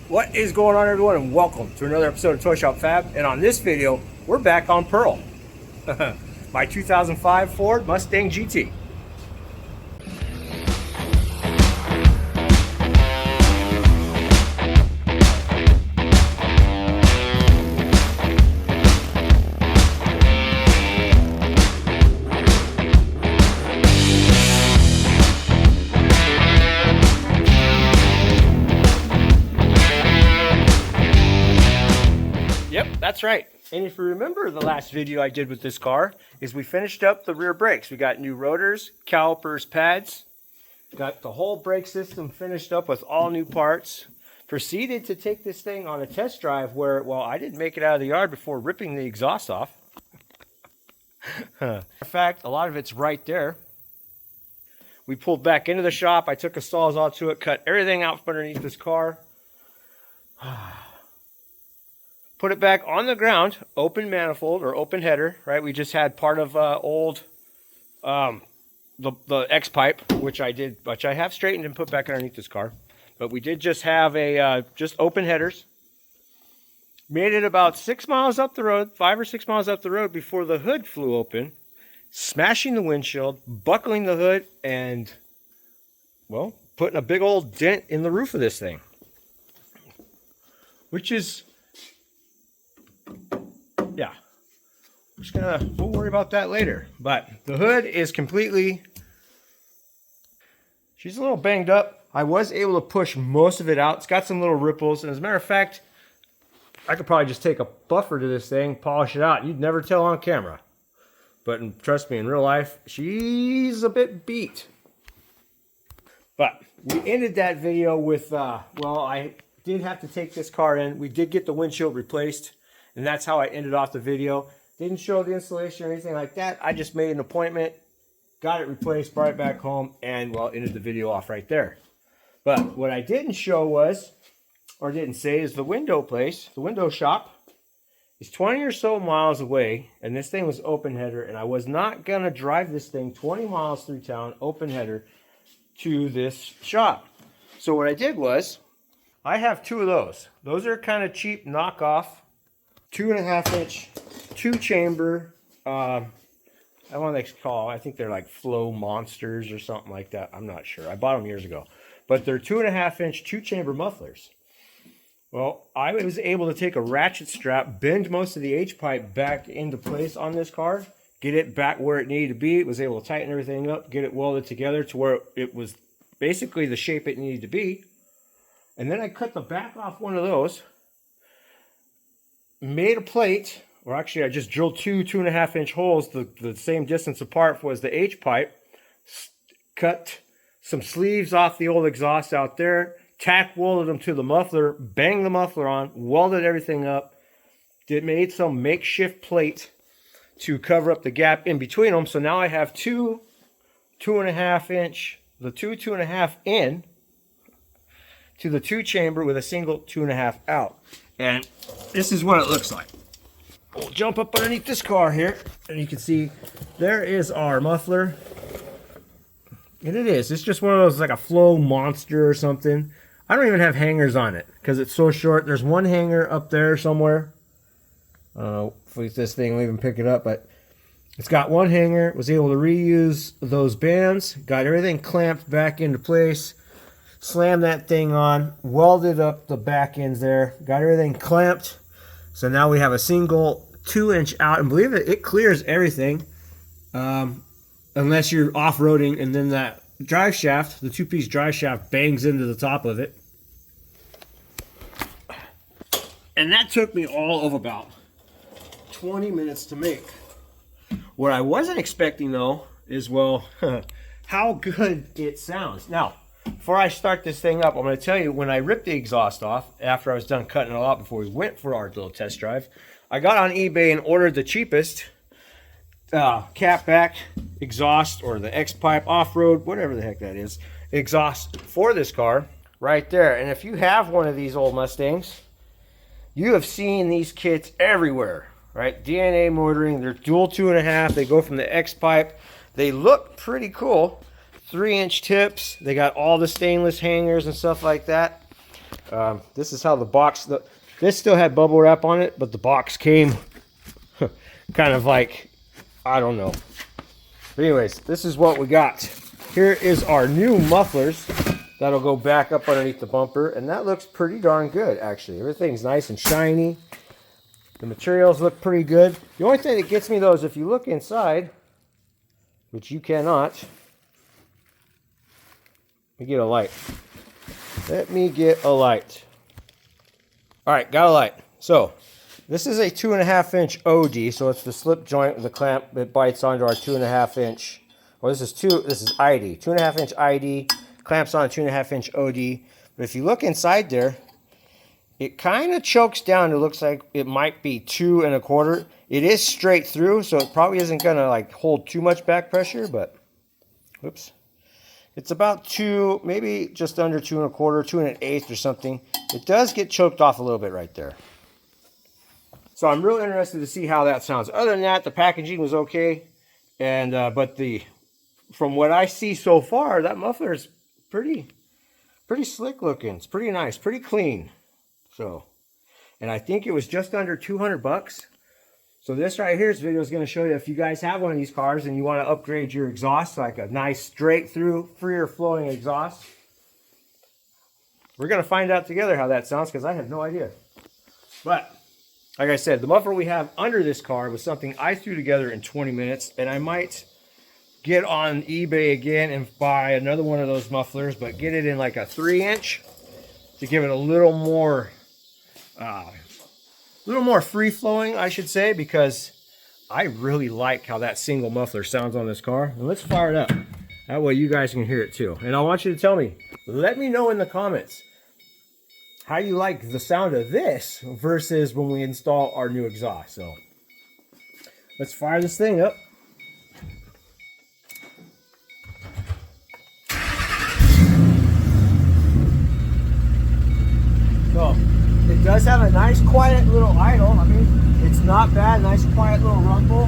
What is going on, everyone, and welcome to another episode of Toy Shop Fab. And on this video, we're back on Pearl, my 2005 Ford Mustang GT. Yep, that's right. And if you remember, the last video I did with this car is we finished up the rear brakes. We got new rotors, calipers, pads, got the whole brake system finished up with all new parts. Proceeded to take this thing on a test drive where, well, I didn't make it out of the yard before ripping the exhaust off. In fact, a lot of it's right there. We pulled back into the shop. I took a sawzall to it, cut everything out from underneath this car. Put it back on the ground, open manifold or open header, right? We just had part of old the X pipe, which I have straightened and put back underneath this car. But we did just have a just open headers. Made it about 6 miles up the road, 5 or 6 miles up the road before the hood flew open, smashing the windshield, buckling the hood, and, well, putting a big old dent in the roof of this thing. Which is... yeah, we'll worry about that later. But the hood is completely, she's a little banged up. I was able to push most of it out. It's got some little ripples. And as a matter of fact, I could probably just take a buffer to this thing, polish it out. You'd never tell on camera. But trust me, in real life, she's a bit beat. But we ended that video with, well, I did have to take this car in. We did get the windshield replaced. And that's how I ended off the video. Didn't show the installation or anything like that. I just made an appointment, got it replaced, brought it back home, and, well, ended the video off right there. But what I didn't show was, or didn't say, is the window place, the window shop, is 20 or so miles away, and this thing was open header, and I was not going to drive this thing 20 miles through town, open header, to this shop. So what I did was, I have two of those. Those are kind of cheap knockoff 2.5 inch, 2-chamber, I don't know what they call, I think they're like Flow Monsters or something like that. I'm not sure. I bought them years ago. But they're 2.5 inch, 2-chamber mufflers. Well, I was able to take a ratchet strap, bend most of the H-pipe back into place on this car, get it back where it needed to be. Was able to tighten everything up, get it welded together to where it was basically the shape it needed to be. And then I cut the back off one of those, made a plate, or actually I just drilled 2.5 inch holes the same distance apart was the H-pipe, cut some sleeves off the old exhaust out there, tack welded them to the muffler, banged the muffler on, welded everything up, made some makeshift plate to cover up the gap in between them. So now I have two 2.5 inch, the 2.5 in to the 2-chamber with a single 2.5 out. And this is what it looks like. We'll jump up underneath this car here, and you can see there is our muffler. And it's just one of those, like a Flow Monster or something. I don't even have hangers on it because it's so short. There's one hanger up there somewhere. If this thing will even pick it up, but it's got one hanger. Was able to reuse those bands, got everything clamped back into place. Slammed that thing on, welded up the back ends there, got everything clamped. So now we have a single 2-inch out, and believe it, it clears everything, unless you're off-roading, and then that drive shaft, the 2-piece drive shaft, bangs into the top of it. And that took me all of about 20 minutes to make. What I wasn't expecting, though, is, well, how good it sounds. Now, before I start this thing up, I'm going to tell you, when I ripped the exhaust off, after I was done cutting it off before we went for our little test drive, I got on eBay and ordered the cheapest catback exhaust, or the X-pipe off-road, whatever the heck that is, exhaust for this car right there. And if you have one of these old Mustangs, you have seen these kits everywhere, right? DNA motoring, they're dual 2.5, they go from the X-pipe. They look pretty cool. 3-inch tips. They got all the stainless hangers and stuff like that. This is how the box, this still had bubble wrap on it, but the box came kind of like, I don't know. But anyways, this is what we got. Here is our new mufflers that'll go back up underneath the bumper, and that looks pretty darn good, actually. Everything's nice and shiny. The materials look pretty good. The only thing that gets me, though, is if you look inside, which you cannot. Let me get a light. Let me get a light. All right, got a light. So this is a 2.5-inch OD, so it's the slip joint with the clamp that bites onto our 2.5-inch. Well, this is ID, 2.5-inch ID, clamps on a 2.5-inch OD. But if you look inside there, it kind of chokes down. It looks like it might be 2 1/4. It is straight through, so it probably isn't gonna like hold too much back pressure, but whoops. It's about 2, maybe just under 2 1/4, 2 1/8 or something. It does get choked off a little bit right there. So I'm really interested to see how that sounds. Other than that, the packaging was okay. And but from what I see so far, that muffler is pretty slick looking. It's pretty nice, pretty clean. So, and I think it was just under 200 bucks. So this right here's video is going to show you if you guys have one of these cars and you want to upgrade your exhaust, like a nice straight through, freer flowing exhaust. We're going to find out together how that sounds because I have no idea. But like I said, the muffler we have under this car was something I threw together in 20 minutes, and I might get on eBay again and buy another one of those mufflers, but get it in like a 3-inch to give it a little more free flowing, I should say, because I really like how that single muffler sounds on this car. And let's fire it up. That way you guys can hear it too. And I want you to tell me, let me know in the comments how you like the sound of this versus when we install our new exhaust. So let's fire this thing up. So it does have a nice quiet little idle. I mean, it's not bad, nice quiet little rumble.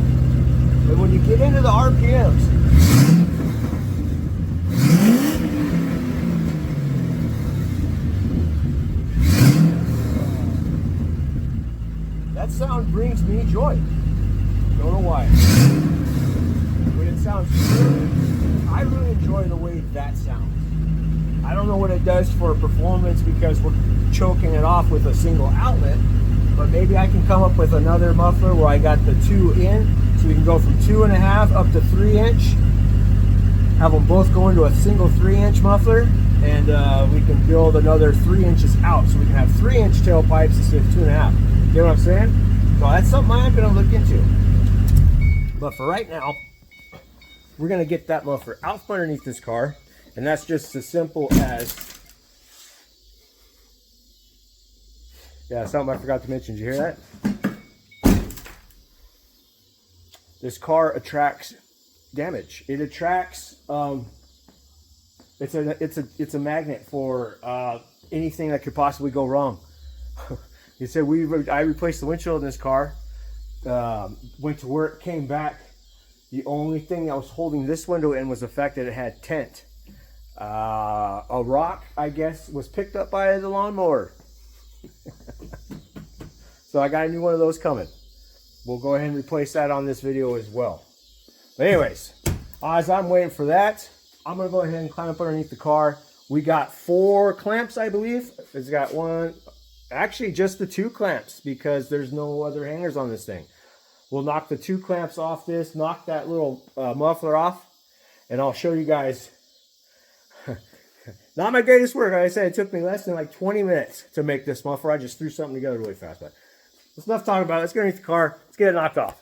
But when you get into the RPMs, that sound brings me joy. Don't know why. But it sounds really, I really enjoy the way that sounds. I don't know what it does for performance because we're choking it off with a single outlet, but maybe I can come up with another muffler where I got the 2 in, so we can go from 2 1/2 up to 3-inch, have them both go into a single 3-inch muffler, and we can build another 3 inches out, so we can have 3-inch tailpipes instead of 2 1/2. You know what I'm saying? So that's something I'm going to look into. But for right now, we're going to get that muffler out from underneath this car. And that's just as simple as, yeah, something I forgot to mention. Did you hear that? This car attracts damage. It attracts, it's a magnet for anything that could possibly go wrong. He said I replaced the windshield in this car, went to work, came back. The only thing that was holding this window in was the fact that it had tint. A rock, I guess, was picked up by the lawnmower. So I got a new one of those coming. We'll go ahead and replace that on this video as well. But anyways, as I'm waiting for that, I'm going to go ahead and climb up underneath the car. We got 4 clamps, I believe. It's got one, actually just the 2 clamps because there's no other hangers on this thing. We'll knock the 2 clamps off this, knock that little muffler off, and I'll show you guys. Not my greatest work. Like I said, it took me less than like 20 minutes to make this muffler. I just threw something together really fast. But that's enough talking about it. Let's get underneath the car. Let's get it knocked off.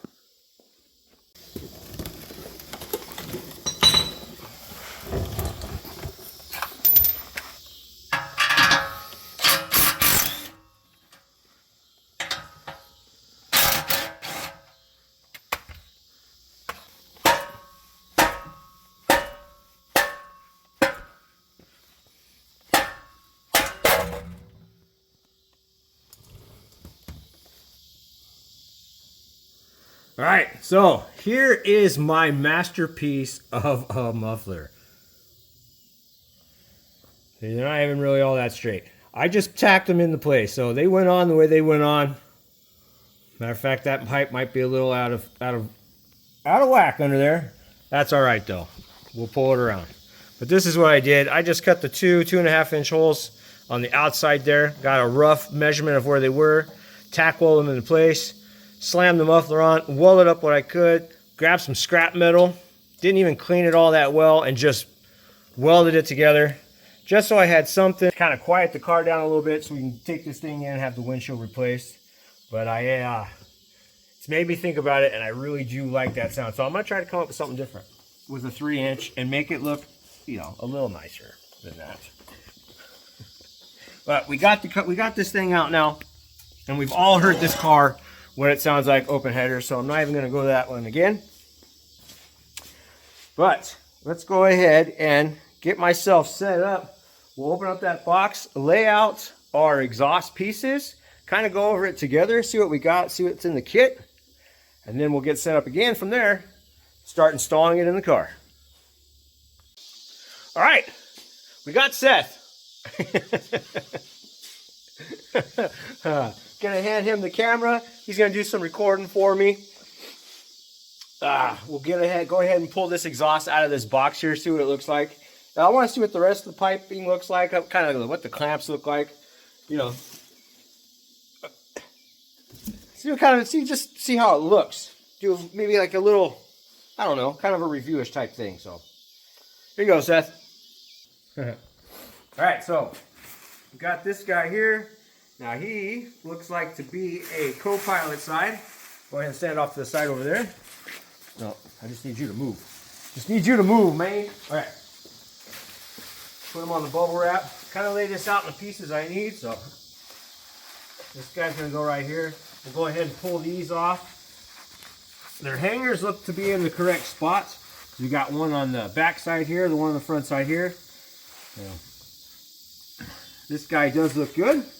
All right, so here is my masterpiece of a muffler. They're not even really all that straight. I just tacked them into place. So they went on the way they went on. Matter of fact, that pipe might be a little out of whack under there. That's all right though. We'll pull it around. But this is what I did. I just cut the 2.5 inch holes on the outside there. Got a rough measurement of where they were. Tack weld them into place. Slammed the muffler on. Welded up what I could. Grabbed some scrap metal. Didn't even clean it all that well and just welded it together. Just so I had something to kind of quiet the car down a little bit so we can take this thing in and have the windshield replaced. But it's made me think about it, and I really do like that sound. So I'm going to try to come up with something different with a 3-inch and make it look, you know, a little nicer than that. But we got this thing out now, and we've all heard this car what it sounds like open header, so I'm not even going to go to that one again. But let's go ahead and get myself set up. We'll open up that box, lay out our exhaust pieces, kind of go over it together, see what we got, see what's in the kit, and then we'll get set up again from there, start installing it in the car. All right, we got Seth. Gonna hand him the camera. He's gonna do some recording for me. We'll go ahead and pull this exhaust out of this box here, see what it looks like. Now I want to see what the rest of the piping looks like, kind of what the clamps look like, you know. Just see how it looks. Do maybe like a little, I don't know, kind of a reviewish type thing. So here you go, Seth. All right, so we got this guy here. Now he looks like to be a co-pilot side. Go ahead and stand off to the side over there. No, I just need you to move. Just need you to move, man. All right. Put them on the bubble wrap. Kind of lay this out in the pieces I need. So this guy's going to go right here. We'll go ahead and pull these off. Their hangers look to be in the correct spots. We got one on the back side here, the one on the front side here. Yeah. This guy does look good. Let's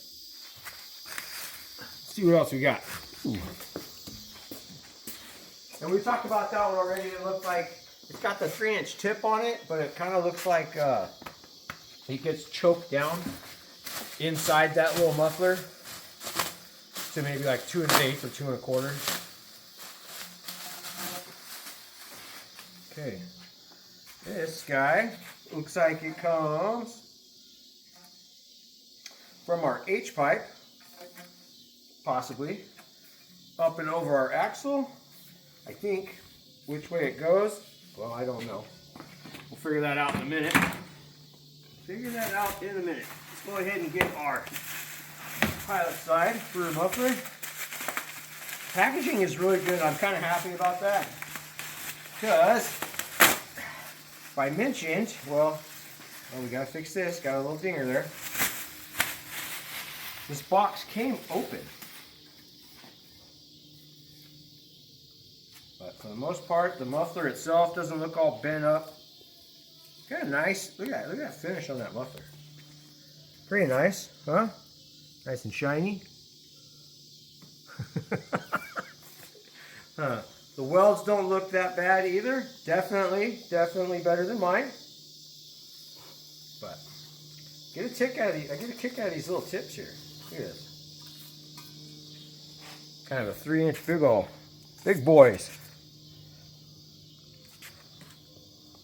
see what else we got. Ooh. And we talked about that one already. It looked like it's got the 3-inch tip on it, but it kind of looks like it gets choked down inside that little muffler to maybe like 2 1/8 or 2 1/4. Okay, this guy looks like it comes from our H pipe, possibly up and over our axle. I think which way it goes, well, I don't know. We'll figure that out in a minute. Let's go ahead and get our pilot side for a muffler. Packaging is really good. I'm kind of happy about that. Because, if I mentioned, well, we got to fix this. Got a little dinger there. This box came open. But for the most part, the muffler itself doesn't look all bent up. Kind of nice. Look at that finish on that muffler. Pretty nice, huh? Nice and shiny. Huh. The welds don't look that bad either. Definitely better than mine. But I get a kick out of these little tips here. Look at this. Kind of a 3-inch big boys.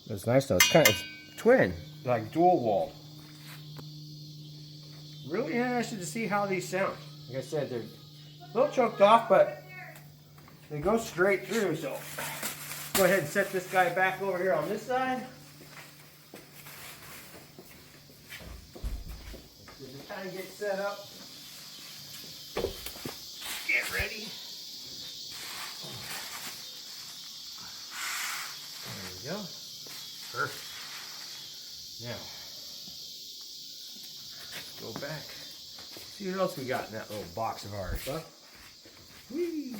It's nice though. It's twin, like dual wall. Really interested to see how these sound. Like I said, they're a little choked off, but they go straight through. So go ahead and set this guy back over here on this side. Just kind of get set up. Get ready. There we go. Perfect. Now, let's go back. See what else we got in that little box of ours, huh? Whee!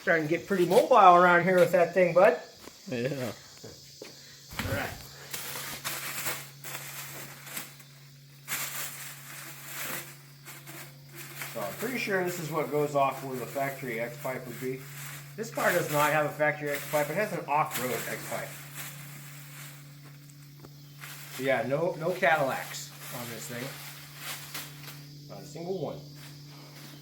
Starting to get pretty mobile around here with that thing, bud. Yeah. All right. So I'm pretty sure this is what goes off where the factory X pipe would be. This car does not have a factory X pipe. It has an off-road X pipe. So yeah, no Cadillacs. on this thing. Not a single one.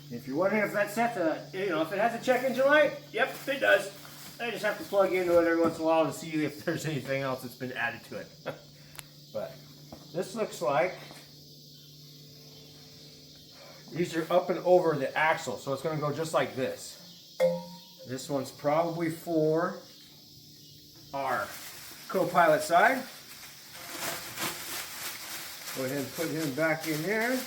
If you're wondering if that sets a, if it has a check engine light, yep, it does. I just have to plug into it every once in a while to see if there's anything else that's been added to it. But this looks like these are up and over the axle, so it's going to go just like this. This one's probably for our co-pilot side. Go ahead and put him back in there.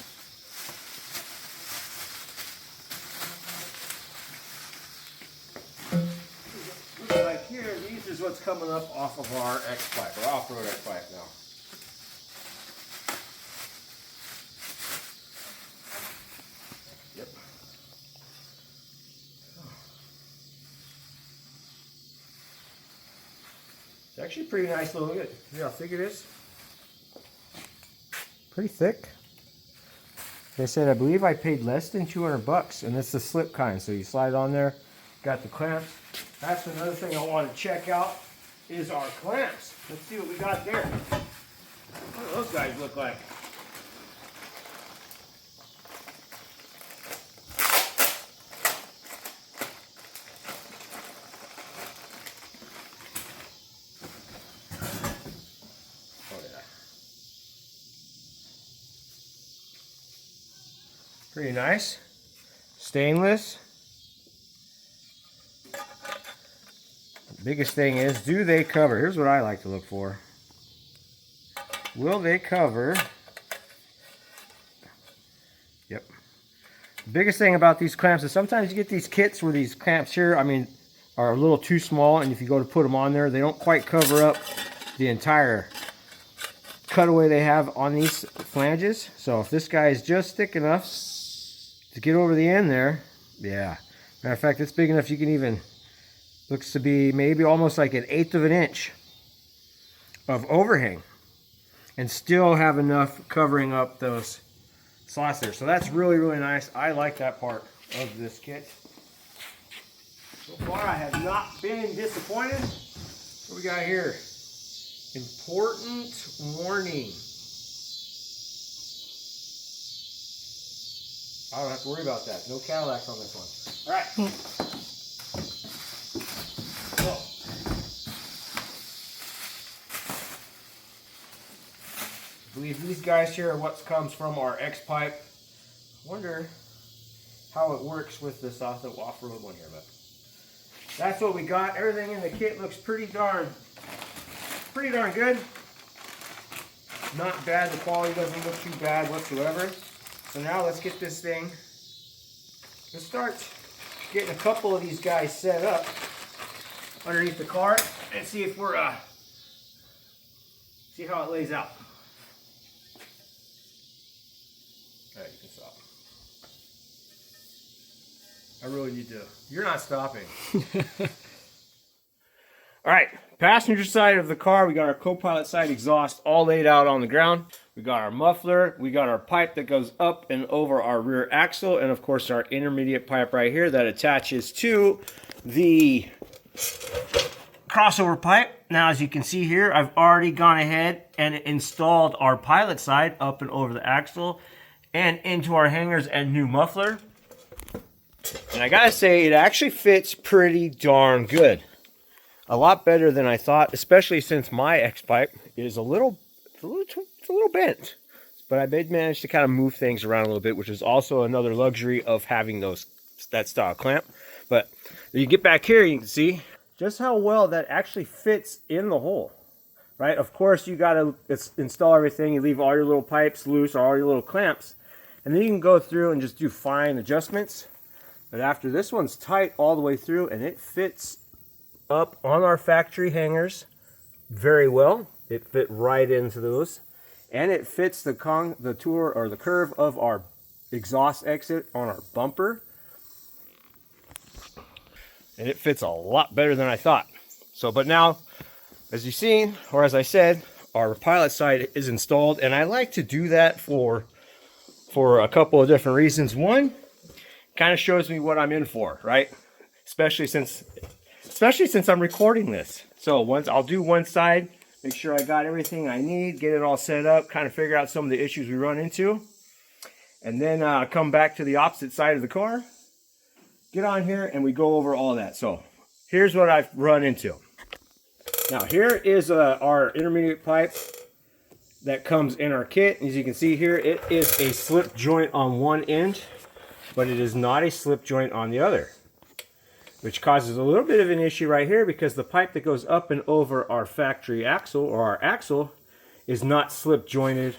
Looks like here, these is what's coming up off of our X-Pipe, or off-road X-Pipe now. Yep. It's actually pretty nice little, look at, see how thick it is? Pretty thick. Like I said, I believe I paid less than 200 bucks, and it's the slip kind, so you slide on there, got the clamps. That's another thing I want to check out is our clamps. Let's see what we got there. What do those guys look like? Pretty nice. Stainless. The biggest thing is, do they cover? Here's what I like to look for. Will they cover? Yep. The biggest thing about these clamps is sometimes you get these kits where these clamps here, are a little too small, and if you go to put them on there, they don't quite cover up the entire cutaway they have on these flanges. So if this guy is just thick enough to get over the end there, yeah. Matter of fact, it's big enough you can even, looks to be maybe almost like 1/8 of an inch of overhang and still have enough covering up those slots there. So that's really, really nice. I like that part of this kit. So far, I have not been disappointed. What we got here? Important warning. I don't have to worry about that. No Cadillacs on this one. All right. So, I believe these guys here are what comes from our X-Pipe. Wonder how it works with this off-road one here, but that's what we got. Everything in the kit looks pretty darn good. Not bad. The quality doesn't look too bad whatsoever. So now let's get this thing, let's start getting a couple of these guys set up underneath the car and see if we're, see how it lays out. All right, you can stop. I really need to, you're not stopping. All right, passenger side of the car, we got our co-pilot side exhaust all laid out on the ground. We got our muffler, we got our pipe that goes up and over our rear axle, and of course our intermediate pipe right here that attaches to the crossover pipe. Now, as you can see here, I've already gone ahead and installed our pilot side up and over the axle and into our hangers and new muffler. And I gotta say, it actually fits pretty darn good. A lot better than I thought, especially since my X-Pipe is a little bent. But I did manage to kind of move things around a little bit, which is also another luxury of having that style clamp. But you get back here, you can see just how well that actually fits in the hole, right? Of course, you got to install everything. You leave all your little pipes loose or all your little clamps, and then you can go through and just do fine adjustments. But after this one's tight all the way through, and it fits up on our factory hangers very well. It fit right into those, and it fits the tour or the curve of our exhaust exit on our bumper, and it fits a lot better than I thought. So, but now, as you've seen, or as I said, our pilot side is installed, and I like to do that for a couple of different reasons. One, kind of shows me what I'm in for, right? Especially since I'm recording this. So once I'll do one side make sure I got everything I need, get it all set up, kind of figure out some of the issues we run into, and then come back to the opposite side of the car, get on here, and we go over all that. So here's what I've run into. Now here is our intermediate pipe that comes in our kit. As you can see here, it is a slip joint on one end, but it is not a slip joint on the other, which causes a little bit of an issue right here because the pipe that goes up and over our factory axle, or our axle, is not slip jointed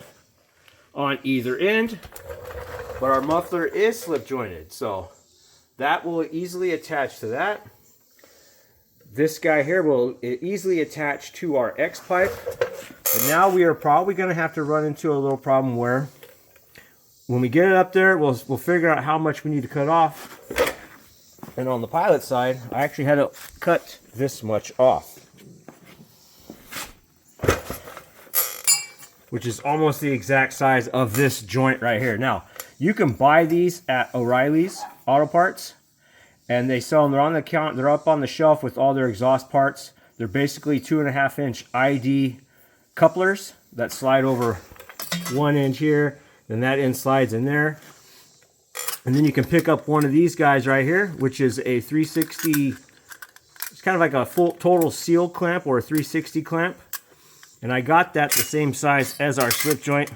on either end, but our muffler is slip jointed, so that will easily attach to that. This guy here will easily attach to our X pipe. But now we are probably going to have to run into a little problem where when we get it up there, we'll figure out how much we need to cut off. And on the pilot side, I actually had to cut this much off, which is almost the exact size of this joint right here. Now, you can buy these at O'Reilly's Auto Parts, and they sell them. They're on the count. They're up on the shelf with all their exhaust parts. They're basically 2.5-inch ID couplers that slide over one end here, then that end slides in there. And then you can pick up one of these guys right here, which is a 360. It's kind of like a full total seal clamp or a 360 clamp. And I got that the same size as our slip joint,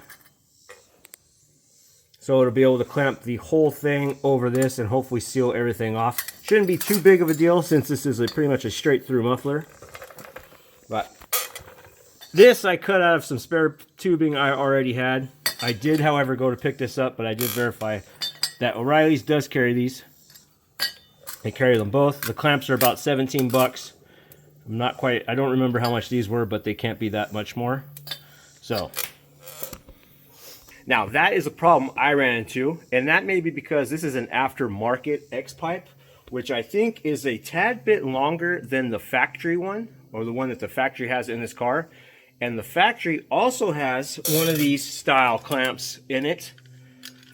so it'll be able to clamp the whole thing over this and hopefully seal everything off. Shouldn't be too big of a deal since this is pretty much a straight through muffler. But this I cut out of some spare tubing I already had. I did, however, go to pick this up, but I did verify that O'Reilly's does carry these. They carry them both. The clamps are about 17 bucks. I don't remember how much these were, but they can't be that much more. So now that is a problem I ran into, and that may be because this is an aftermarket X pipe, which I think is a tad bit longer than the factory one, or the one that the factory has in this car. And the factory also has one of these style clamps in it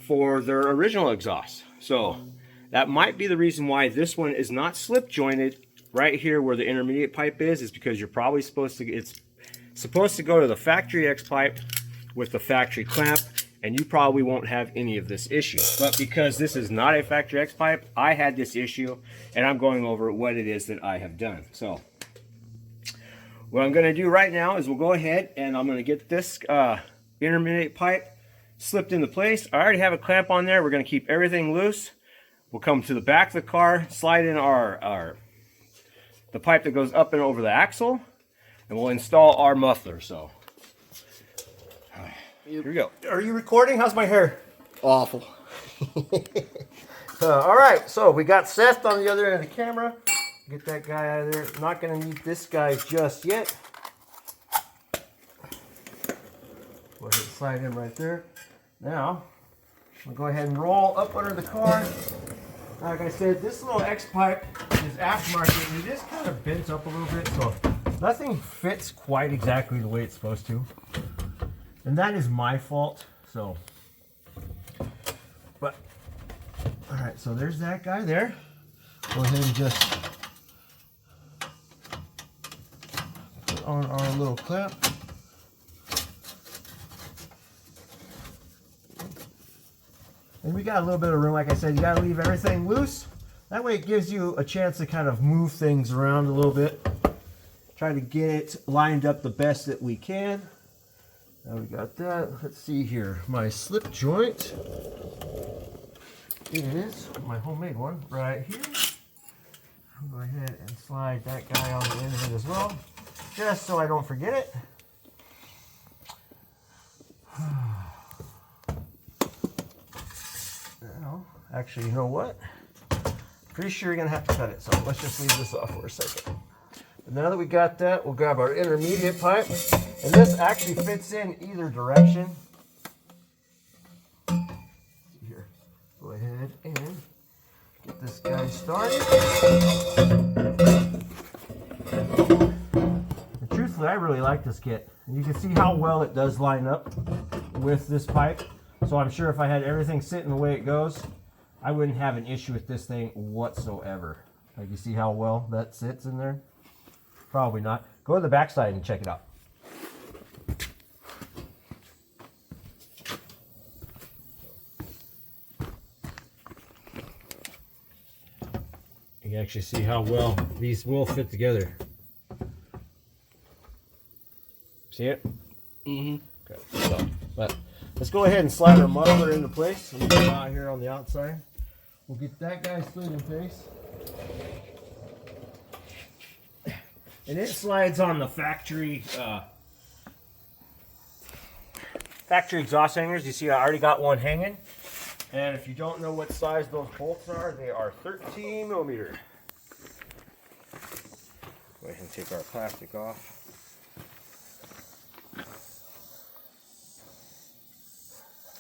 for their original exhaust. So that might be the reason why this one is not slip jointed right here where the intermediate pipe is because you're probably it's supposed to go to the factory X pipe with the factory clamp, and you probably won't have any of this issue. But because this is not a factory X pipe, I had this issue, and I'm going over what it is that I have done. So what I'm going to do right now is we'll go ahead and I'm going to get this intermediate pipe slipped into place. I already have a clamp on there. We're going to keep everything loose. We'll come to the back of the car, slide in the pipe that goes up and over the axle, and we'll install our muffler. So here we go. Are you recording? How's my hair? Awful. All right, so we got Seth on the other end of the camera. Get that guy out of there. Not going to need this guy just yet. Go ahead and slide him right there. Now, we'll go ahead and roll up under the car. Like I said, this little X pipe is aftermarket, and it is kind of bent up a little bit, so nothing fits quite exactly the way it's supposed to. And that is my fault, so. But, all right, so there's that guy there. Go ahead and just put on our little clamp. And we got a little bit of room. Like I said, you got to leave everything loose. That way it gives you a chance to kind of move things around a little bit. Try to get it lined up the best that we can. Now we got that. Let's see here. My slip joint is my homemade one right here. I'll go ahead and slide that guy on the end of it as well, just so I don't forget it. Now, actually, you know what? Pretty sure you're going to have to cut it, so let's just leave this off for a second. And now that we got that, we'll grab our intermediate pipe. And this actually fits in either direction. Here, go ahead and get this guy started. And truthfully, I really like this kit. And you can see how well it does line up with this pipe. So I'm sure if I had everything sitting the way it goes, I wouldn't have an issue with this thing whatsoever. Like, you see how well that sits in there? Probably not. Go to the back side and check it out. You can actually see how well these will fit together. See it? Mm-hmm. Okay, so, but let's go ahead and slide our muffler into place. Let me get out here on the outside. We'll get that guy slid in place. And it slides on the factory exhaust hangers. You see I already got one hanging. And if you don't know what size those bolts are, they are 13 millimeter. Go ahead and take our plastic off.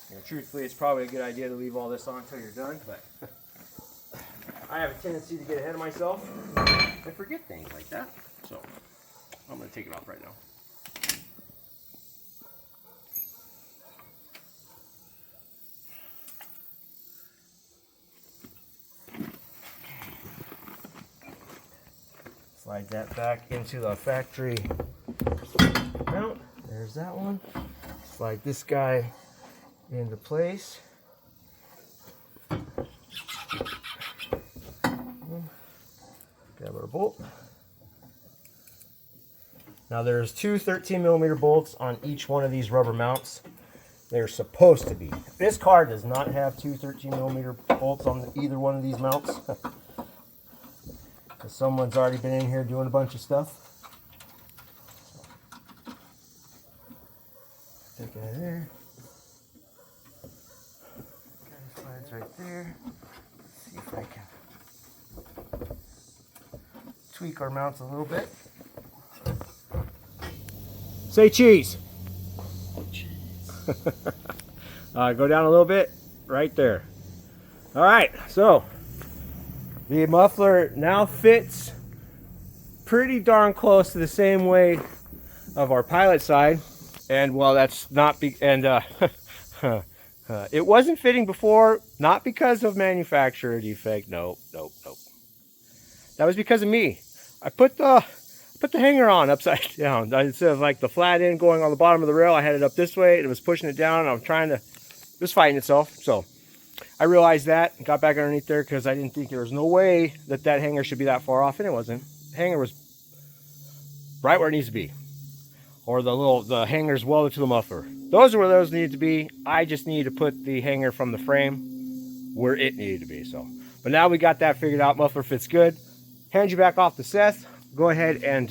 You know, truthfully, it's probably a good idea to leave all this on until you're done, but I have a tendency to get ahead of myself and forget things like that. So I'm going to take it off right now. Slide that back into the factory mount. There's that one. Slide this guy into place. Grab our bolt. Now there's two 13 millimeter bolts on each one of these rubber mounts. They're supposed to be. This car does not have two 13 millimeter bolts on either one of these mounts. Someone's already been in here doing a bunch of stuff. Take it out of there. Slides right there. Let's see if I can tweak our mounts a little bit. Say cheese. Cheese. Go down a little bit. Right there. All right. So the muffler now fits pretty darn close to the same way of our pilot side, and well, that's not it wasn't fitting before, not because of manufacturer defect. Nope. That was because of me. I put the hanger on upside down. Instead of like the flat end going on the bottom of the rail, I had it up this way. It was pushing it down. It was fighting itself. So I realized that and got back underneath there because I didn't think there was no way that hanger should be that far off, and it wasn't. The hanger was right where it needs to be, or the hanger's welded to the muffler. Those are where those needed to be. I just needed to put the hanger from the frame where it needed to be. So, but now we got that figured out. Muffler fits good. Hand you back off to Seth. Go ahead and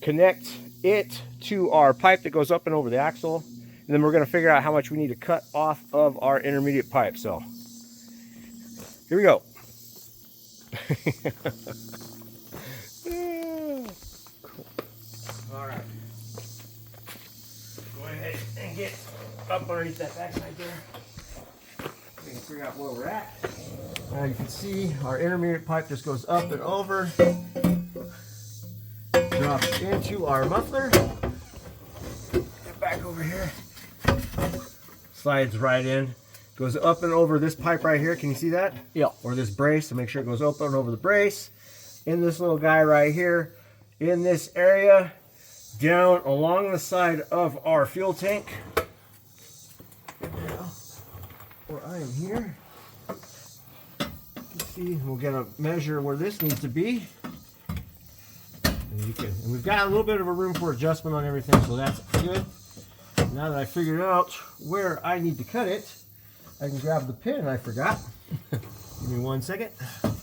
connect it to our pipe that goes up and over the axle. And then we're going to figure out how much we need to cut off of our intermediate pipe. So, here we go. Cool. All right. Go ahead and get up underneath that backside there. We can figure out where we're at. Now you can see our intermediate pipe just goes up and over. Drops into our muffler. Get back over here. Slides right in, goes up and over this pipe right here. Can you see that? Yeah. Or this brace, so make sure it goes up and over the brace. In this little guy right here, in this area, down along the side of our fuel tank. Now, where I am here, you see, we'll get a measure where this needs to be. And we've got a little bit of a room for adjustment on everything, so that's good. Now that I figured out where I need to cut it, I can grab the pin I forgot. Give me 1 second.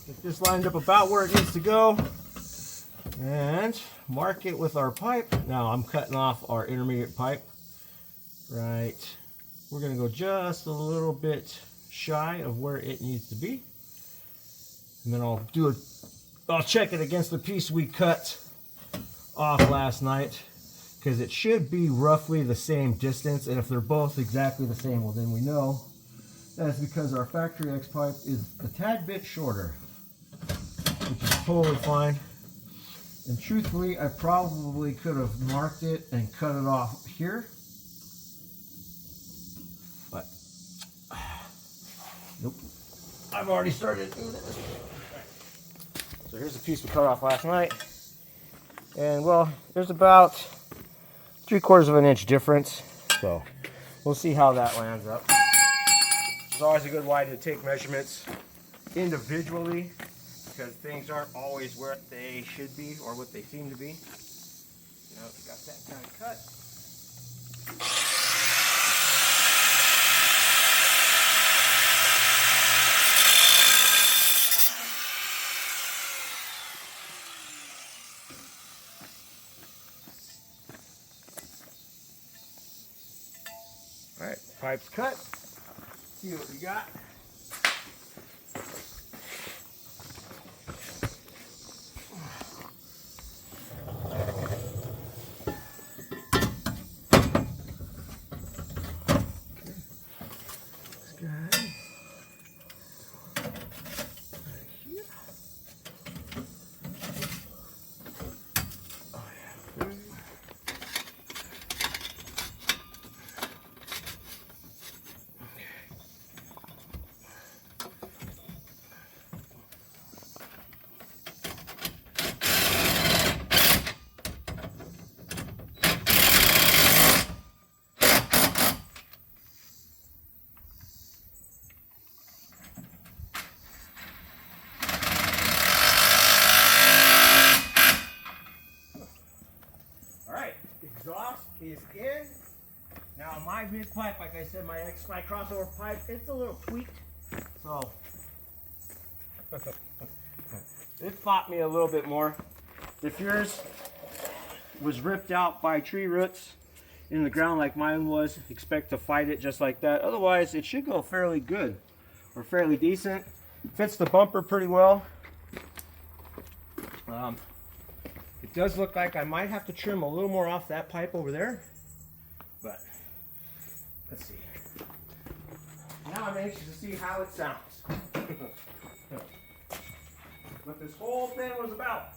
Get this lined up about where it needs to go. And mark it with our pipe. Now I'm cutting off our intermediate pipe. Right. We're going to go just a little bit shy of where it needs to be. And then I'll check it against the piece we cut off last night, because it should be roughly the same distance, and if they're both exactly the same, well then we know that's because our Factory X pipe is a tad bit shorter, which is totally fine. And truthfully, I probably could have marked it and cut it off here, but nope, I've already started doing this. So here's the piece we cut off last night, and well, there's about 3/4 of an inch difference, so we'll see how that lands up. It's always a good way to take measurements individually because things aren't always what they should be or what they seem to be. Now we got that kind of cut. All right, pipe's cut. See what we got. Exhaust is in. Now my mid pipe, like I said, my crossover pipe, it's a little tweaked, so it fought me a little bit more. If yours was ripped out by tree roots in the ground like mine was, expect to fight it just like that. Otherwise, it should go fairly good or fairly decent. Fits the bumper pretty well. It does look like I might have to trim a little more off that pipe over there, but let's see. Now I'm anxious to see how it sounds. What this whole thing was about.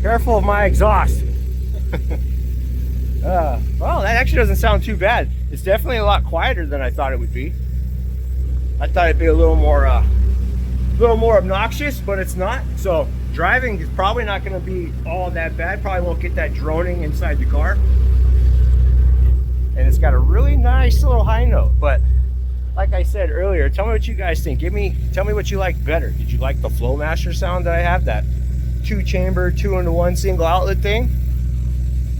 Careful of my exhaust. Well, that actually doesn't sound too bad. It's definitely a lot quieter than I thought it would be. I thought it'd be a little more obnoxious, but it's not. So driving is probably not going to be all that bad. Probably won't get that droning inside the car. And it's got a really nice little high note. But like I said earlier, tell me what you guys think. Tell me what you like better. Did you like the Flowmaster sound that I have? That 2-chamber, 2-into-1 single outlet thing?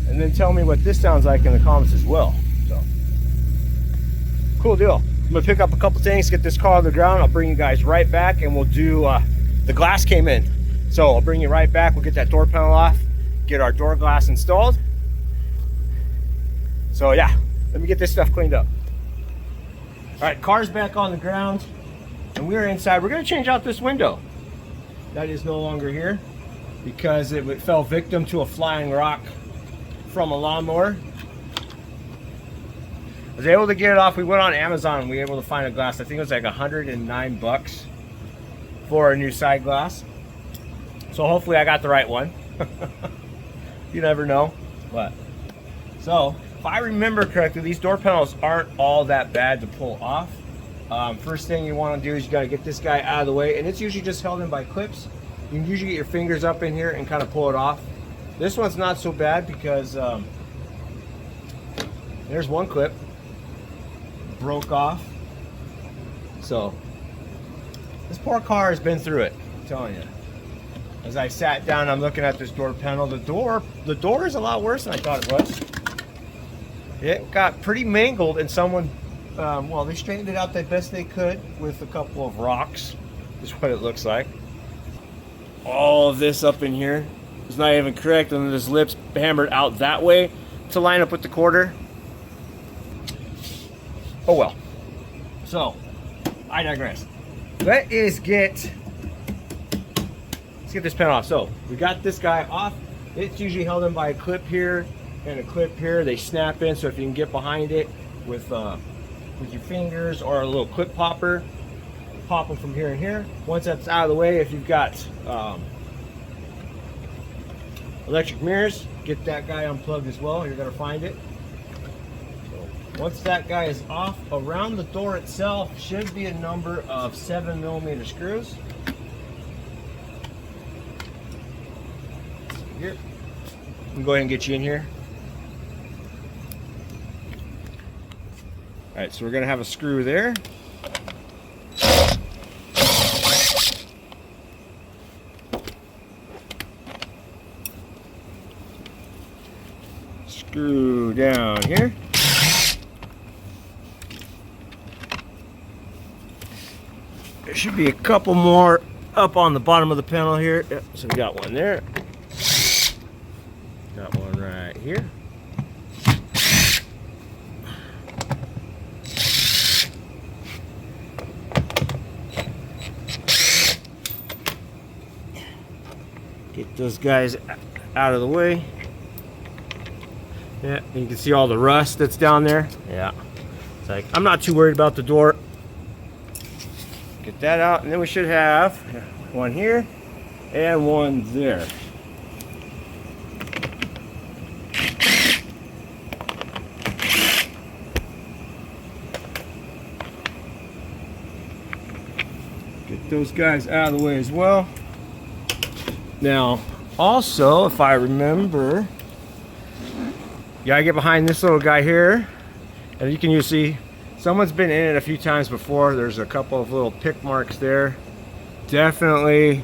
And then tell me what this sounds like in the comments as well. So cool deal. I'm gonna pick up a couple things, get this car on the ground. I'll bring you guys right back, and we'll do the glass came in, so I'll bring you right back. We'll get that door panel off, get our door glass installed. So yeah, let me get this stuff cleaned up. All right, car's back on the ground, and we're inside. We're gonna change out this window. That is no longer here because it fell victim to a flying rock from a lawnmower. I was able to get it off. We went on Amazon and we were able to find a glass. I think it was like $109 for a new side glass. So hopefully I got the right one. You never know. But so if I remember correctly, these door panels aren't all that bad to pull off. First thing you want to do is you got to get this guy out of the way, and it's usually just held in by clips. You can usually get your fingers up in here and kind of pull it off. This one's not so bad because there's one clip broke off. So this poor car has been through it, I'm telling you. As I sat down, I'm looking at this door panel. The door is a lot worse than I thought it was. It got pretty mangled, and someone, well, they straightened it out the best they could with a couple of rocks, is what it looks like. All of this up in here is not even correct, and this lip's hammered out that way to line up with the quarter. Oh well. So, I digress. Let's get this pen off. So, we got this guy off. It's usually held in by a clip here and a clip here. They snap in, so if you can get behind it with your fingers or a little clip popper, pop them from here and here. Once that's out of the way, if you've got electric mirrors, get that guy unplugged as well. You're gonna find it. So once that guy is off, around the door itself should be a number of 7mm screws. Here, I'm gonna go ahead and get you in here. All right, so we're gonna have a screw there. Screw down here. There should be a couple more up on the bottom of the panel here. Yep, so we got one there. Got one right here. Get those guys out of the way. Yeah, and you can see all the rust that's down there. Yeah, it's like, I'm not too worried about the door. Get that out, and then we should have one here and one there. Get those guys out of the way as well. Now, also, if I remember, you gotta get behind this little guy here, and you can see someone's been in it a few times before. There's a couple of little pick marks there. Definitely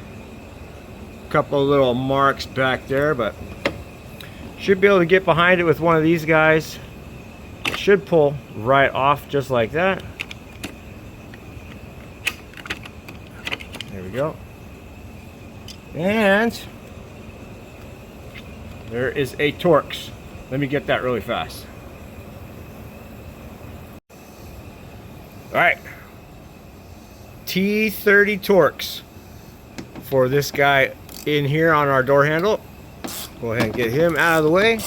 a couple of little marks back there, but should be able to get behind it with one of these guys. It should pull right off just like that. There we go. And there is a Torx. Let me get that really fast. All right, T30 Torx for this guy in here on our door handle. Go ahead and get him out of the way.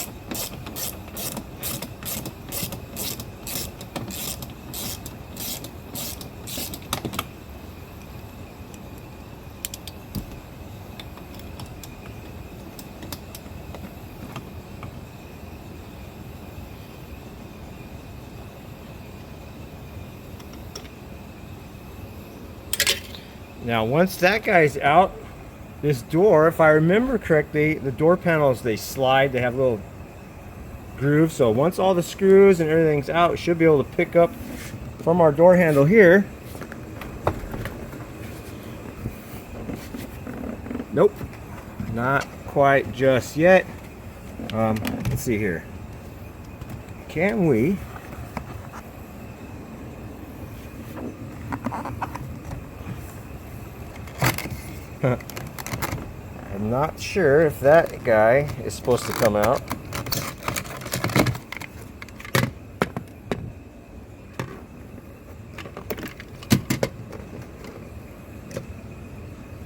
Now, once that guy's out, this door, if I remember correctly, the door panels, they slide, they have little grooves. So once all the screws and everything's out, it should be able to pick up from our door handle here. Nope, not quite just yet. Let's see here. Can we? I'm not sure if that guy is supposed to come out.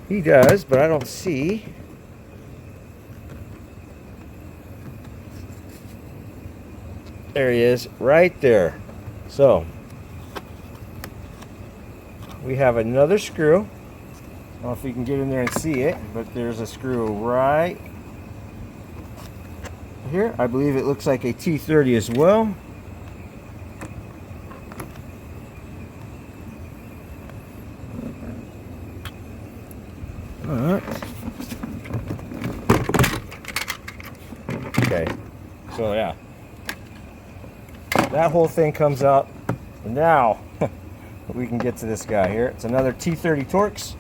He does, but I don't see. There he is, right there. So, we have another screw. I don't know if you can get in there and see it, but there's a screw right here. I believe it looks like a T30 as well. All right. Okay, so yeah, that whole thing comes out. And now we can get to this guy here. It's another T30 Torx.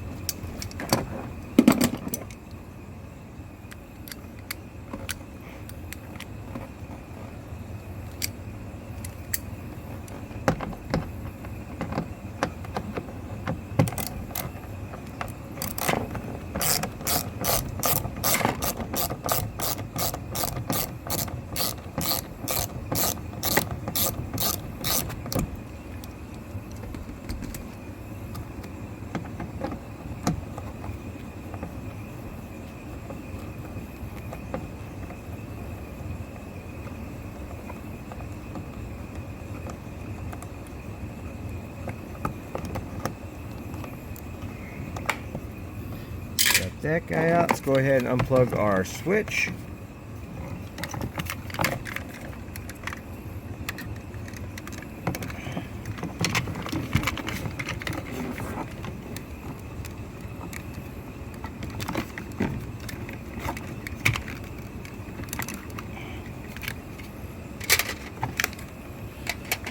that guy out. Let's go ahead and unplug our switch.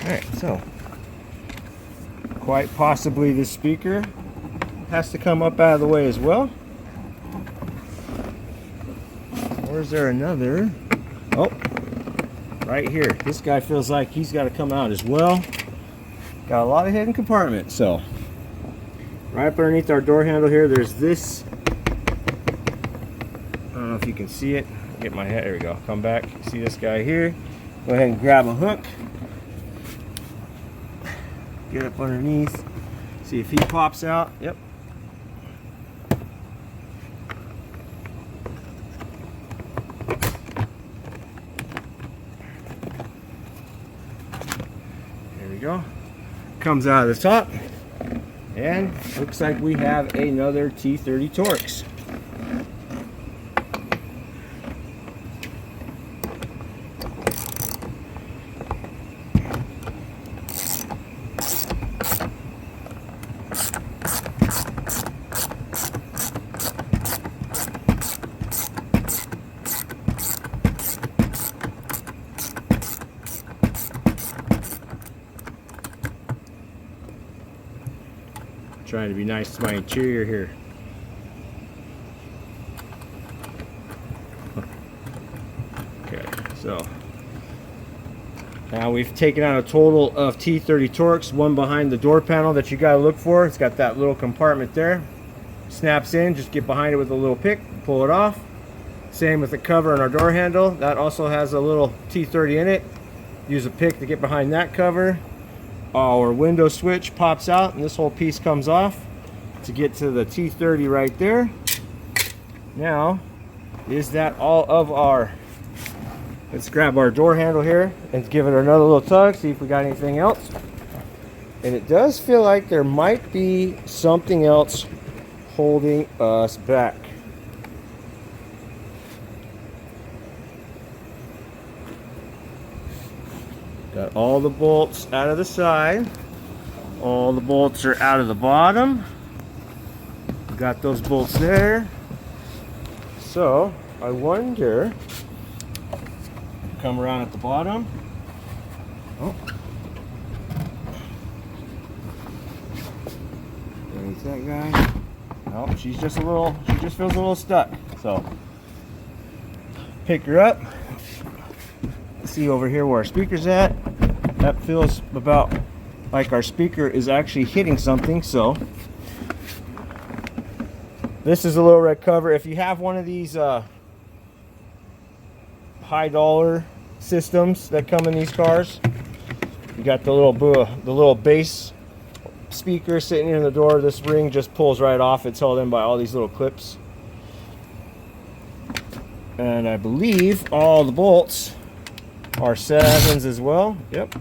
Alright, so quite possibly this speaker has to come up out of the way as well. Or is there another? Oh, right here. This guy feels like he's got to come out as well. Got a lot of hidden compartments. So right up underneath our door handle here, there's this. I don't know if you can see it. Get my head. There we go. Come back. See this guy here? Go ahead and grab a hook. Get up underneath. See if he pops out. Yep. There we go. Comes out of the top. And looks like we have another T30 Torx. Trying to be nice to my interior here. Okay, so now we've taken out a total of T30 Torx, one behind the door panel that you got to look for. It's got that little compartment there. Snaps in, just get behind it with a little pick, pull it off. Same with the cover on our door handle. That also has a little T30 in it. Use a pick to get behind that cover. Our window switch pops out and this whole piece comes off to get to the T30 right there. Now, is that all of our... Let's grab our door handle here and give it another little tug, see if we got anything else. And it does feel like there might be something else holding us back. Got all the bolts out of the side. All the bolts are out of the bottom. Got those bolts there. So, I wonder... Come around at the bottom. Oh. There's that guy. Oh, she just feels a little stuck. So, pick her up. See over here where our speaker's at. That feels about like our speaker is actually hitting something. So this is a little red cover. If you have one of these high dollar systems that come in these cars, you got the little bass speaker sitting in the door. This ring just pulls right off. It's held in by all these little clips, and I believe all the bolts are 7s as well. Yep.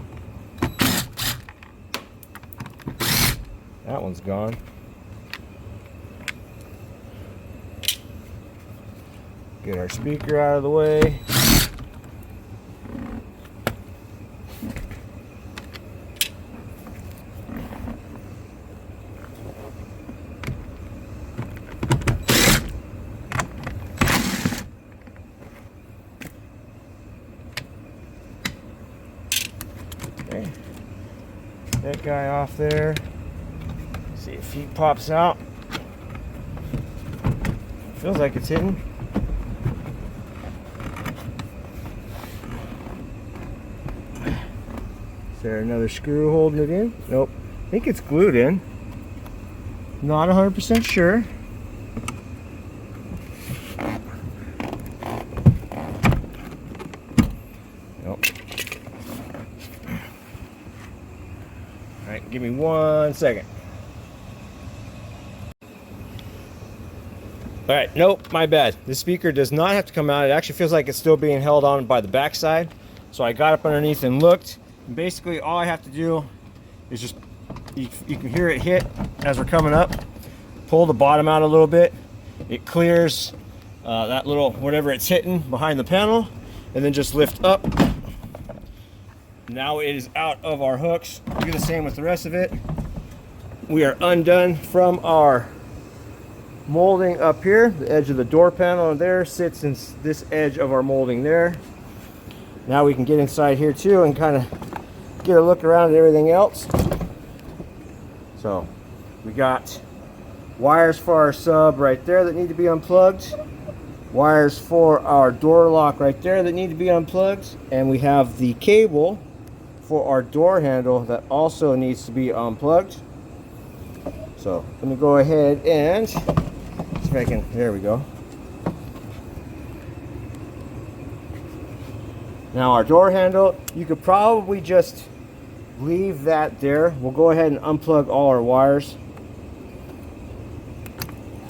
That one's gone. Get our speaker out of the way. Okay. That guy off there. See if he pops out. Feels like it's hitting. Is there another screw holding it in? Nope. I think it's glued in. Not 100% sure. Nope. Alright, give me 1 second. Alright, nope, my bad. The speaker does not have to come out. It actually feels like it's still being held on by the back side. So I got up underneath and looked. And basically all I have to do is just, you can hear it hit as we're coming up. Pull the bottom out a little bit. it clears that little whatever it's hitting behind the panel, and then just lift up. Now it is out of our hooks. Do the same with the rest of it. We are undone from our molding up here. The edge of the door panel there sits in this edge of our molding there. Now we can get inside here too and kind of get a look around at everything else. So we got wires for our sub right there that need to be unplugged, wires for our door lock right there that need to be unplugged, and we have the cable for our door handle that also needs to be unplugged. So let me go ahead and see if I can, there we go. Now our door handle, you could probably just leave that there. We'll go ahead and unplug all our wires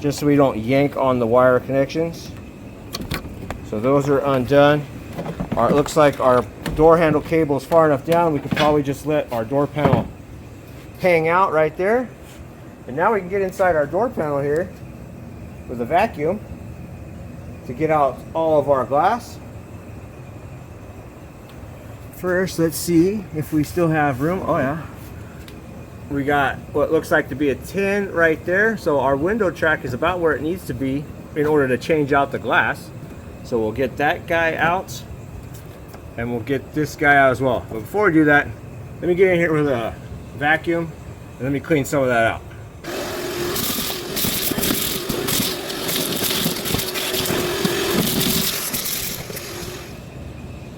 just so we don't yank on the wire connections. So those are undone. It looks like our door handle cable is far enough down. We could probably just let our door panel hang out right there. And now we can get inside our door panel here with a vacuum to get out all of our glass. First, let's see if we still have room. Oh yeah. We got what looks like to be a 10 right there. So our window track is about where it needs to be in order to change out the glass. So we'll get that guy out and we'll get this guy out as well. But before we do that, let me get in here with a vacuum and let me clean some of that out.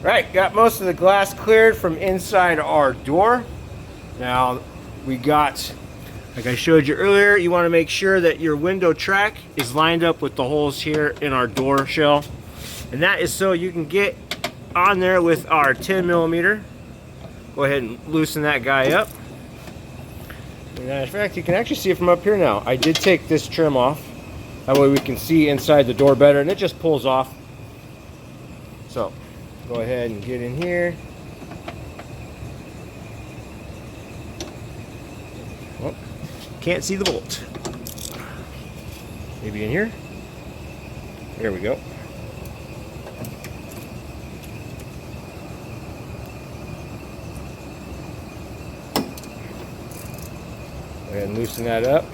Right, got most of the glass cleared from inside our door. Now we got, like I showed you earlier, you want to make sure that your window track is lined up with the holes here in our door shell. And that is so you can get on there with our 10 millimeter. Go ahead and loosen that guy up. And in fact, you can actually see it from up here now. I did take this trim off. That way we can see inside the door better, and it just pulls off. So go ahead and get in here. Oh, can't see the bolt. Maybe in here. There we go. Go ahead and loosen that up.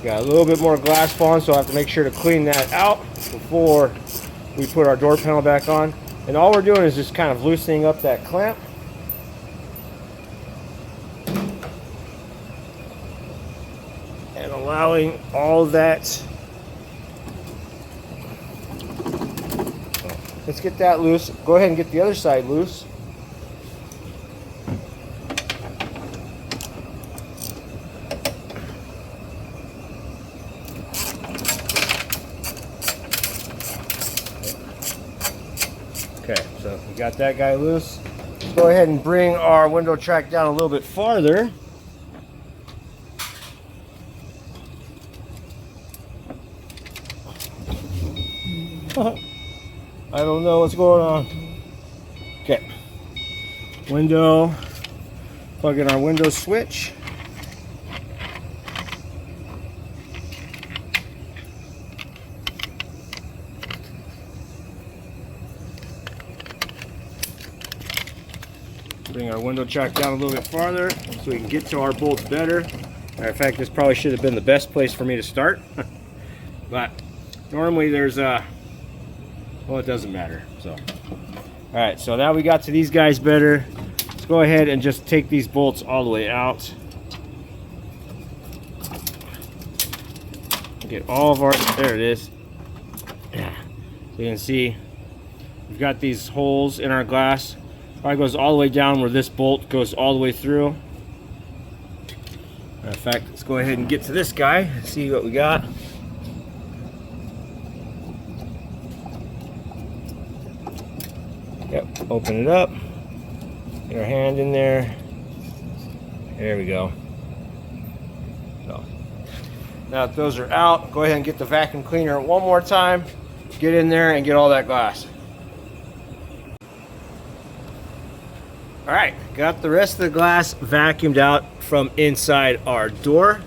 Got a little bit more glass falling, so I have to make sure to clean that out before we put our door panel back on. And all we're doing is just kind of loosening up that clamp. And allowing all that. Let's get that loose. Go ahead and get the other side loose. Okay, so we got that guy loose. Let's go ahead and bring our window track down a little bit farther. I don't know what's going on. Okay. Window. Plug in our window switch. Bring our window track down a little bit farther so we can get to our bolts better. Matter of fact, this probably should have been the best place for me to start. But normally there's well, it doesn't matter. So, all right, so now we got to these guys better. Let's go ahead and just take these bolts all the way out. Get all of our, there it is. Yeah. So you can see we've got these holes in our glass. Probably goes all the way down where this bolt goes all the way through. Matter of fact, let's go ahead and get to this guy and see what we got. Yep, open it up. Get our hand in there. There we go. So now that those are out, go ahead and get the vacuum cleaner one more time. Get in there and get all that glass. All right, got the rest of the glass vacuumed out from inside our door.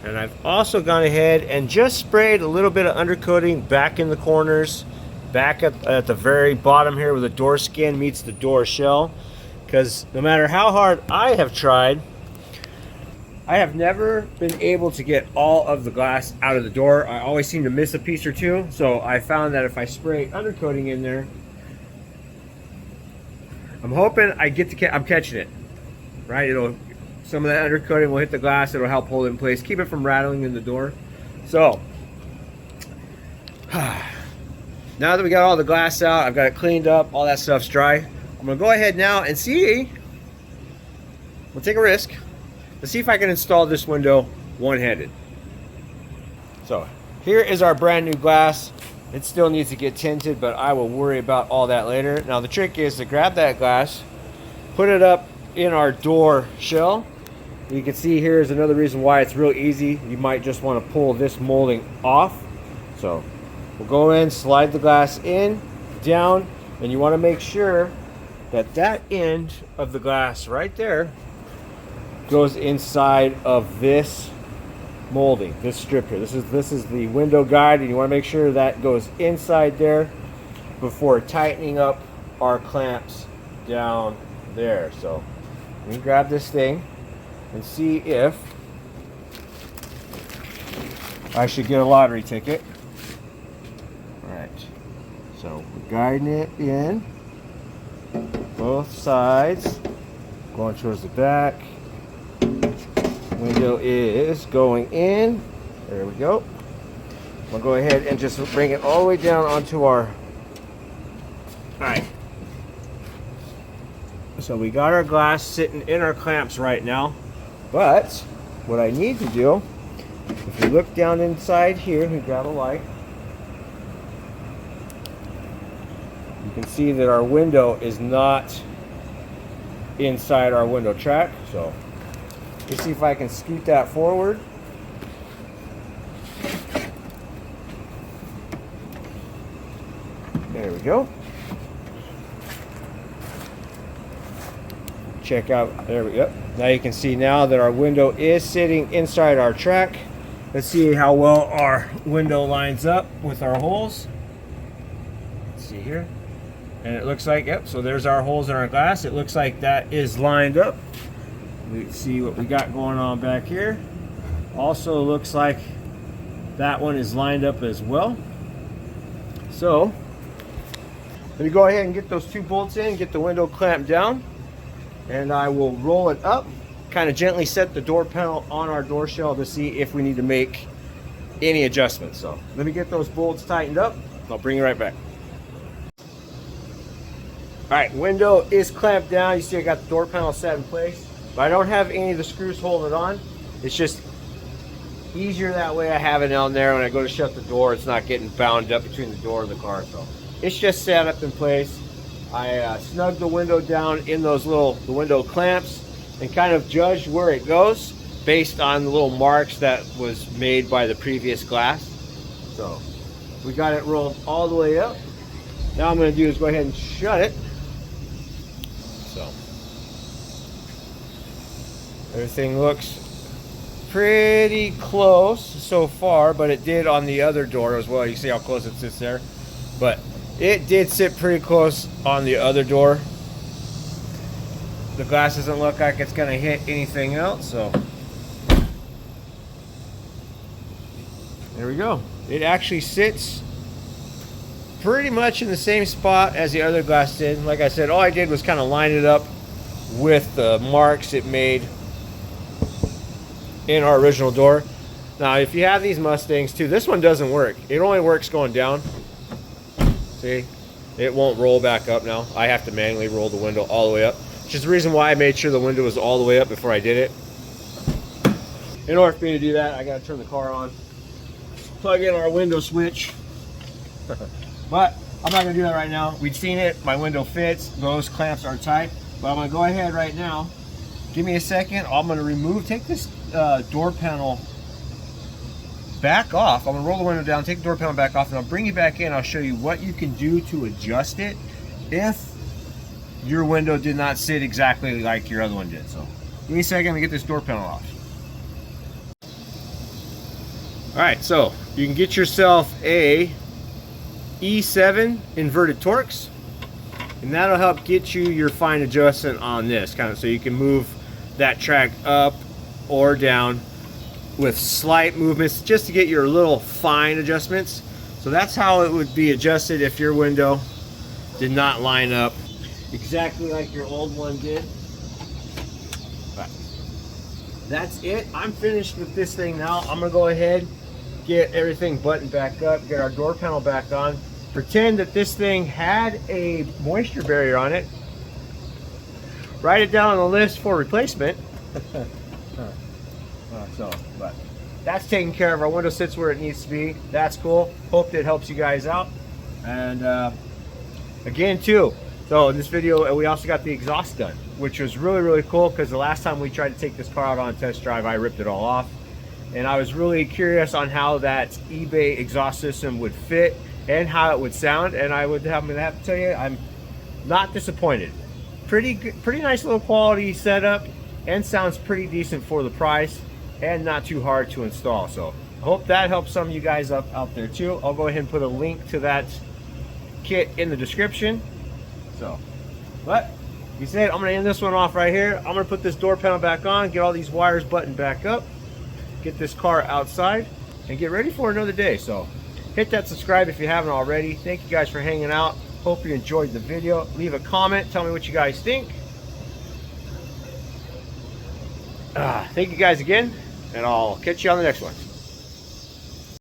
And I've also gone ahead and just sprayed a little bit of undercoating back in the corners, back at the very bottom here where the door skin meets the door shell. Because no matter how hard I have tried, I have never been able to get all of the glass out of the door. I always seem to miss a piece or two. So I found that if I spray undercoating in there, I'm hoping I'm catching it, right? Some of that undercoating will hit the glass. It'll help hold it in place, keep it from rattling in the door. So now that we got all the glass out, I've got it cleaned up, all that stuff's dry. I'm gonna go ahead now and see. We'll take a risk. Let's see if I can install this window one-handed. So here is our brand new glass. It still needs to get tinted, but I will worry about all that later. Now the trick is to grab that glass, put it up in our door shell. You can see here is another reason why it's real easy. You might just want to pull this molding off. So we'll go in, slide the glass in, down, and you want to make sure that that end of the glass right there goes inside of this molding, this strip here. This is the window guide, and you want to make sure that goes inside there before tightening up our clamps down there. So let me grab this thing and see if I should get a lottery ticket. All right, so we're guiding it in both sides, going towards the back. Window is going in. There we go. We'll go ahead and just bring it all the way down onto our. All right. So we got our glass sitting in our clamps right now, but what I need to do, if you look down inside here, let me grab a light. You can see that our window is not inside our window track. So let's see if I can scoot that forward. There we go. Check out, there we go. Now you can see now that our window is sitting inside our track. Let's see how well our window lines up with our holes. Let's see here. And it looks like, yep, so there's our holes in our glass. It looks like that is lined up. Let's see what we got going on back here. Also looks like that one is lined up as well. So let me go ahead and get those two bolts in, get the window clamped down, and I will roll it up, kind of gently set the door panel on our door shell to see if we need to make any adjustments. So let me get those bolts tightened up. I'll bring you right back. All right, window is clamped down. You see I got the door panel set in place, but I don't have any of the screws holding it on. It's just easier that way. I have it down there. When I go to shut the door, it's not getting bound up between the door and the car. So it's just set up in place. I snugged the window down in those the window clamps and kind of judged where it goes based on the little marks that was made by the previous glass. So we got it rolled all the way up. Now I'm going to do is go ahead and shut it. So everything looks pretty close so far, but it did on the other door as well. You see how close it sits there, but it did sit pretty close on the other door. The glass doesn't look like it's going to hit anything else, so there we go. It actually sits pretty much in the same spot as the other glass did. Like I said, all I did was kind of line it up with the marks it made in our original door. Now if you have these Mustangs too, this one doesn't work. It only works going down. See, it won't roll back up now. I have to manually roll the window all the way up, which is the reason why I made sure the window was all the way up before I did it. In order for me to do that, I got to turn the car on, plug in our window switch. But I'm not going to do that right now. We've seen it. My window fits. Those clamps are tight. But I'm going to go ahead right now. Give me a second. I'm going to take this door panel back off. I'm going to roll the window down, take the door panel back off, and I'll bring you back in. I'll show you what you can do to adjust it if your window did not sit exactly like your other one did. So give me a second to get this door panel off. All right, so you can get yourself a E7 inverted Torx, and that'll help get you your fine adjustment on this kind of, so you can move that track up or down with slight movements just to get your little fine adjustments. So that's how it would be adjusted if your window did not line up exactly like your old one did. But that's it. I'm finished with this thing now. I'm gonna go ahead, get everything buttoned back up, get our door panel back on, pretend that this thing had a moisture barrier on it, write it down on the list for replacement. But that's taken care of. Our window sits where it needs to be. That's cool. Hope that helps you guys out. And again too, so in this video we also got the exhaust done, which was really cool, because the last time we tried to take this car out on a test drive, I ripped it all off, and I was really curious on how that eBay exhaust system would fit and how it would sound, and I would have to tell you, I'm not disappointed. Pretty good, pretty nice little quality setup, and sounds pretty decent for the price, and not too hard to install. So I hope that helps some of you guys out there too. I'll go ahead and put a link to that kit in the description. So, but you said, I'm gonna end this one off right here. I'm gonna put this door panel back on, get all these wires buttoned back up, get this car outside, and get ready for another day. So hit that subscribe if you haven't already. Thank you guys for hanging out. Hope you enjoyed the video. Leave a comment, tell me what you guys think. Thank you guys again, and I'll catch you on the next one.